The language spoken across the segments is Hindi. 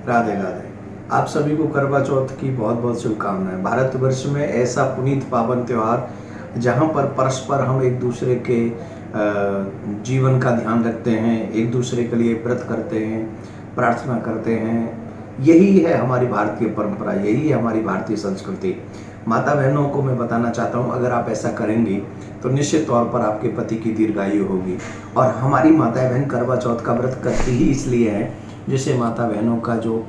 राधे राधे। आप सभी को करवा चौथ की बहुत बहुत शुभकामनाएं। भारतवर्ष में ऐसा पुनीत पावन त्यौहार जहां पर परस्पर हम एक दूसरे के जीवन का ध्यान रखते हैं, एक दूसरे के लिए व्रत करते हैं, प्रार्थना करते हैं। यही है हमारी भारतीय परंपरा, यही है हमारी भारतीय संस्कृति। माता बहनों को मैं बताना चाहता हूँ, अगर आप ऐसा करेंगी तो निश्चित तौर पर आपके पति की दीर्घायु होगी। और हमारी माता बहन करवा चौथ का व्रत करती ही इसलिए है जिससे माता बहनों का जो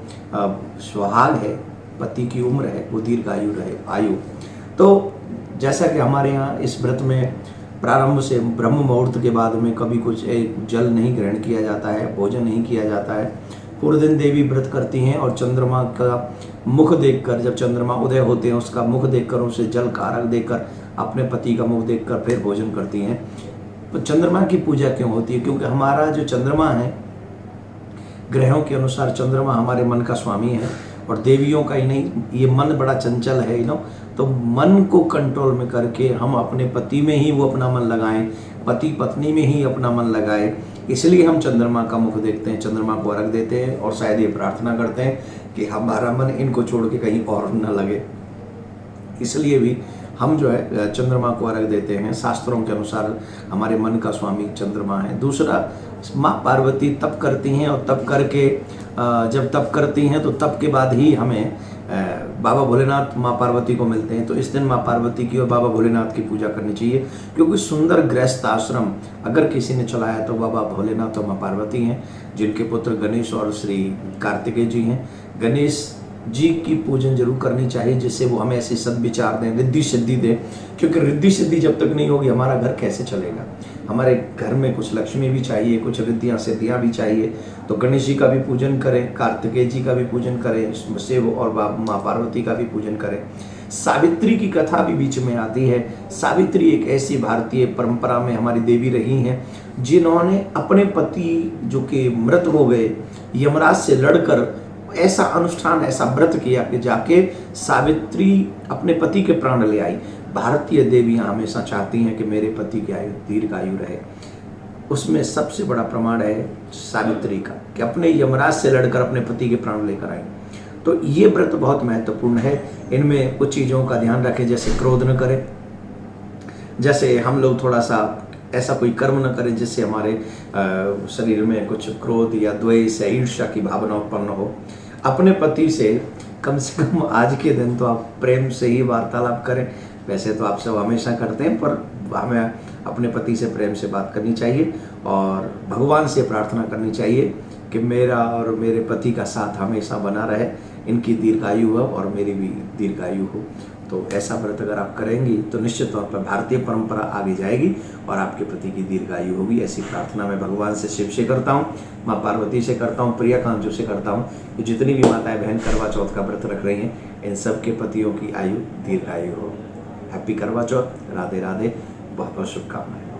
सुहाग है, पति की उम्र है, वो दीर्घायु रहे आयु। तो जैसा कि हमारे यहाँ इस व्रत में प्रारंभ से ब्रह्म मुहूर्त के बाद में कभी कुछ जल नहीं ग्रहण किया जाता है, भोजन नहीं किया जाता है। पूरे दिन देवी व्रत करती हैं और चंद्रमा का मुख देखकर, जब चंद्रमा उदय होते हैं उसका मुख देखकर, उसे जल का अर्घ देकर, अपने पति का मुख देखकर फिर भोजन करती हैं। तो चंद्रमा की पूजा क्यों होती है? क्योंकि हमारा जो चंद्रमा है, ग्रहों के अनुसार चंद्रमा हमारे मन का स्वामी है और देवियों का ही नहीं, ये मन बड़ा चंचल है तो मन को कंट्रोल में करके हम अपने पति में ही वो अपना मन लगाएं, पति पत्नी में ही अपना मन लगाए। इसलिए हम चंद्रमा का मुख देखते हैं, चंद्रमा को अर्घ देते हैं और शायद ये प्रार्थना करते हैं कि हमारा मन इनको छोड़ के कहीं और न लगे। इसलिए भी हम जो है चंद्रमा को अर्घ देते हैं। शास्त्रों के अनुसार हमारे मन का स्वामी चंद्रमा है। दूसरा, माँ पार्वती तप करती हैं और तप करके जब तप करती हैं तो तप के बाद ही हमें बाबा भोलेनाथ माँ पार्वती को मिलते हैं। तो इस दिन माँ पार्वती की और बाबा भोलेनाथ की पूजा करनी चाहिए, क्योंकि सुंदर गृहस्थ आश्रम अगर किसी ने चलाया तो बाबा भोलेनाथ और माँ पार्वती हैं, जिनके पुत्र गणेश और श्री कार्तिकेय जी हैं। गणेश जी की पूजन जरूर करनी चाहिए, जिससे वो हमें ऐसे सद्विचार दें, रिद्धि सिद्धि दें, क्योंकि रिद्धि सिद्धि जब तक नहीं होगी हमारा घर कैसे चलेगा। हमारे घर में कुछ लक्ष्मी भी चाहिए, कुछ रिद्धियाँ सिद्धियाँ भी चाहिए। तो गणेश जी का भी पूजन करें, कार्तिकेय जी का भी पूजन करें, शिव और माँ पार्वती का भी पूजन करें। सावित्री की कथा भी बीच में आती है। सावित्री एक ऐसी भारतीय परंपरा में हमारी देवी रही हैं जिन्होंने अपने पति जो कि मृत हो गए, यमराज से लड़कर ऐसा अनुष्ठान, ऐसा व्रत किया कि जाके सावित्री अपने पति के प्राण ले आई। भारतीय देवियां हमेशा चाहती हैं कि मेरे पति की आयु दीर्घायु रहे। उसमें सबसे बड़ा प्रमाण है सावित्री का कि अपने यमराज से लड़कर अपने पति के प्राण लेकर आई। तो ये व्रत बहुत महत्वपूर्ण है। इनमें कुछ चीज़ों का ध्यान रखें, जैसे क्रोध न करें, जैसे हम लोग थोड़ा सा ऐसा कोई कर्म न करें जिससे हमारे शरीर में कुछ क्रोध या द्वेष या ईर्ष्या की भावना उत्पन्न हो। अपने पति से कम आज के दिन तो आप प्रेम से ही वार्तालाप करें। वैसे तो आप सब हमेशा करते हैं, पर हमें अपने पति से प्रेम से बात करनी चाहिए और भगवान से प्रार्थना करनी चाहिए कि मेरा और मेरे पति का साथ हमेशा बना रहे, इनकी दीर्घायु हो और मेरी भी दीर्घायु हो। तो ऐसा व्रत अगर आप करेंगी तो निश्चित तौर पर भारतीय परंपरा आगे जाएगी और आपके पति की दीर्घायु होगी। ऐसी प्रार्थना मैं भगवान से, शिव से करता हूँ, माँ पार्वती से करता हूँ, प्रिया कांजू से करता हूँ कि जितनी भी माताएं बहन करवा चौथ का व्रत रख रही हैं, इन सब के पतियों की आयु दीर्घायु हो। हैप्पी करवा चौथ। राधे राधे। बहुत बहुत शुभकामनाएं।